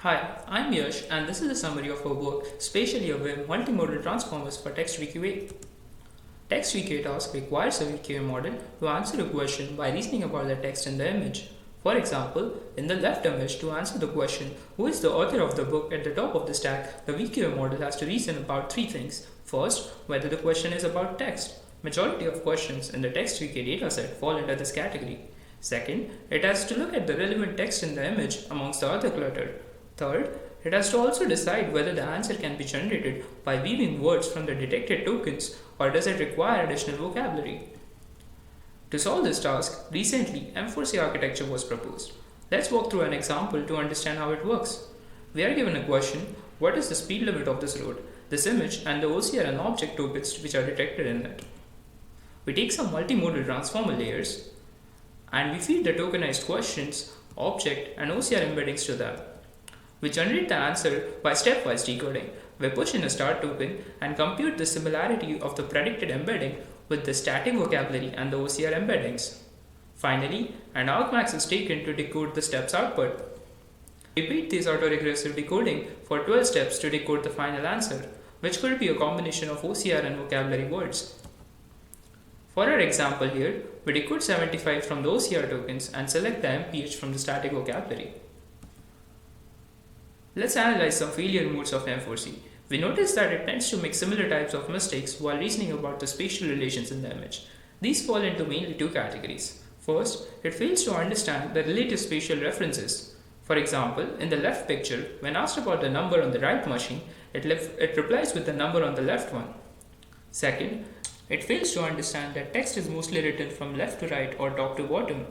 Hi, I'm Yash and this is a summary of our work, Spatially Aware Multimodal Transformers for TextVQA. TextVQA task requires a VQA model to answer a question by reasoning about the text in the image. For example, in the left image, to answer the question, who is the author of the book at the top of the stack, the VQA model has to reason about three things. First, whether the question is about text. Majority of questions in the TextVQA dataset fall under this category. Second, it has to look at the relevant text in the image amongst the other clutter. Third, it has to also decide whether the answer can be generated by weaving words from the detected tokens or does it require additional vocabulary. To solve this task, recently M4C Architecture was proposed. Let's walk through an example to understand how it works. We are given a question: what is the speed limit of this road, this image, and the OCR and object tokens which are detected in it. We take some multimodal transformer layers and we feed the tokenized questions, object, and OCR embeddings to them. We generate the answer by stepwise decoding. We push in a start token and compute the similarity of the predicted embedding with the static vocabulary and the OCR embeddings. Finally, an argmax is taken to decode the steps output. Repeat this autoregressive decoding for 12 steps to decode the final answer, which could be a combination of OCR and vocabulary words. For our example here, we decode 75 from the OCR tokens and select the MPH from the static vocabulary. Let's analyze some failure modes of M4C. We notice that it tends to make similar types of mistakes while reasoning about the spatial relations in the image. These fall into mainly two categories. First, it fails to understand the relative spatial references. For example, in the left picture, when asked about the number on the right machine, it replies with the number on the left one. Second, it fails to understand that text is mostly written from left to right or top to bottom.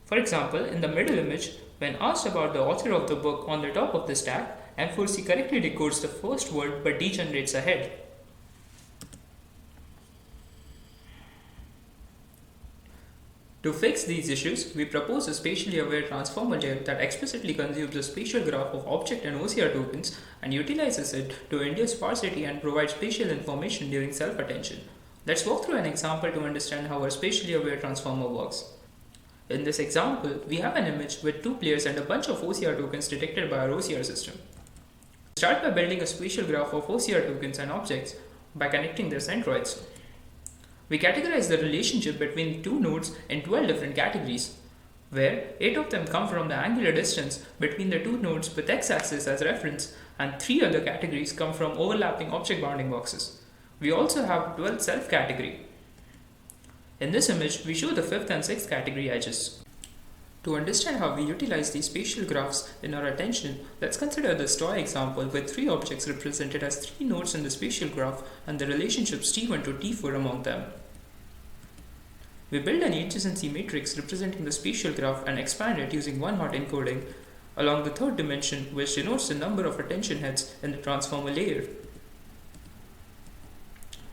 For example, in the middle image, when asked about the author of the book on the top of the stack, M4C correctly decodes the first word but degenerates ahead. To fix these issues, we propose a spatially aware transformer layer that explicitly consumes a spatial graph of object and OCR tokens and utilizes it to induce sparsity and provide spatial information during self-attention. Let's walk through an example to understand how our spatially aware transformer works. In this example, we have an image with two players and a bunch of OCR tokens detected by our OCR system. We start by building a spatial graph of OCR tokens and objects by connecting their centroids. We categorize the relationship between two nodes in 12 different categories, where 8 of them come from the angular distance between the two nodes with x-axis as reference, and 3 other categories come from overlapping object bounding boxes. We also have 12 self-category. In this image, we show the 5th and 6th category edges. To understand how we utilize these spatial graphs in our attention, let's consider this toy example with 3 objects represented as 3 nodes in the spatial graph and the relationships T1 to T4 among them. We build an adjacency matrix representing the spatial graph and expand it using one-hot encoding along the 3rd dimension, which denotes the number of attention heads in the transformer layer.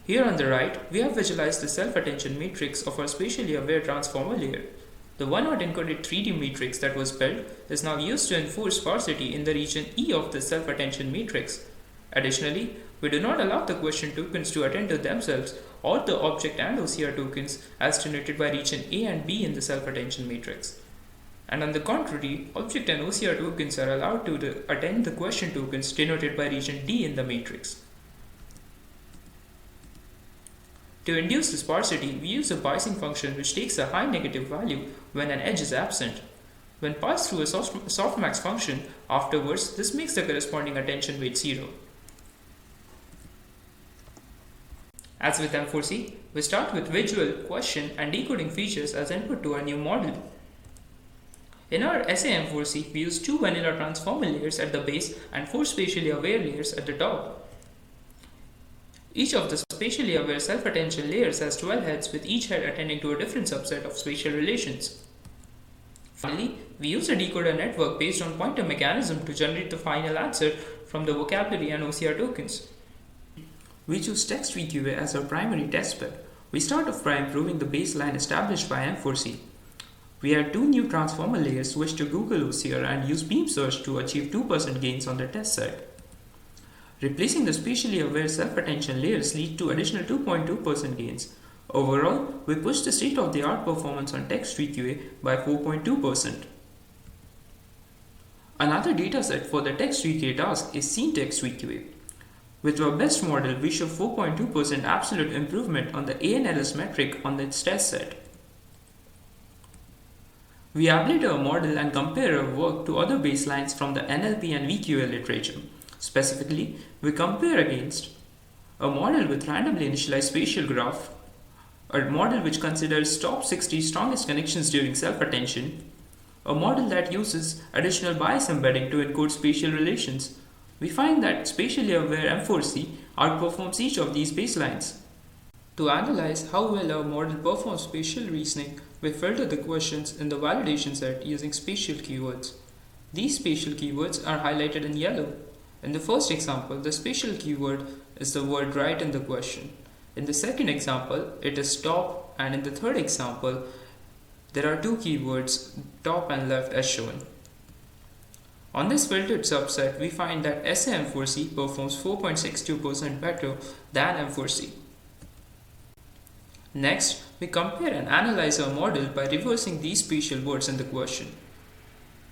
Here on the right, we have visualized the self-attention matrix of our spatially aware transformer layer. The one-hot encoded 3D matrix that was built is now used to enforce sparsity in the region E of the self-attention matrix. Additionally, we do not allow the question tokens to attend to themselves or the object and OCR tokens as denoted by region A and B in the self-attention matrix. And on the contrary, object and OCR tokens are allowed to attend the question tokens denoted by region D in the matrix. To induce the sparsity, we use a biasing function which takes a high negative value when an edge is absent. When passed through a softmax function, afterwards this makes the corresponding attention weight 0. As with M4C, we start with visual, question, and decoding features as input to our new model. In our M4C, we use 2 vanilla transformer layers at the base and 4 spatially aware layers at the top. Each of the spatially aware self-attention layers has 12 heads, with each head attending to a different subset of spatial relations. Finally, we use a decoder network based on pointer mechanism to generate the final answer from the vocabulary and OCR tokens. We choose TextVQA as our primary testbed. We start off by improving the baseline established by M4C. We add 2 new transformer layers, switch to Google OCR, and use beam search to achieve 2% gains on the test set. Replacing the spatially aware self-attention layers lead to additional 2.2% gains. Overall, we push the state-of-the-art performance on TextVQA by 4.2%. Another dataset for the TextVQA task is seen TextVQA. With our best model, we show 4.2% absolute improvement on the ANLS metric on its test set. We update our model and compare our work to other baselines from the NLP and VQA literature. Specifically, we compare against a model with randomly initialized spatial graph, a model which considers top 60 strongest connections during self-attention, a model that uses additional bias embedding to encode spatial relations. We find that spatially aware M4C outperforms each of these baselines. To analyze how well our model performs spatial reasoning, we filter the questions in the validation set using spatial keywords. These spatial keywords are highlighted in yellow. In the first example, the spatial keyword is the word right in the question. In the second example, it is top, and in the third example, there are two keywords, top and left, as shown. On this filtered subset, we find that SM4C performs 4.62% better than M4C. Next, we compare and analyze our model by reversing these spatial words in the question.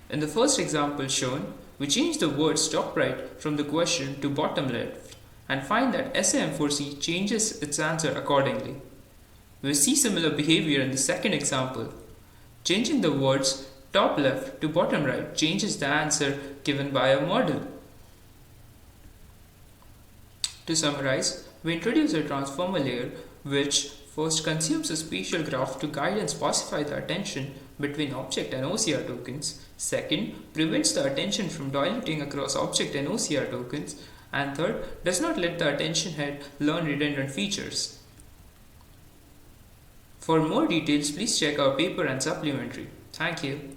In the first example shown, we change the words top right from the question to bottom left and find that SM4C changes its answer accordingly. We see similar behavior in the second example. Changing the words top left to bottom right changes the answer given by our model. To summarize, we introduce a transformer layer which first consumes a spatial graph to guide and specify the attention between object and OCR tokens. Second, prevents the attention from diluting across object and OCR tokens. And third, does not let the attention head learn redundant features. For more details, please check our paper and supplementary. Thank you.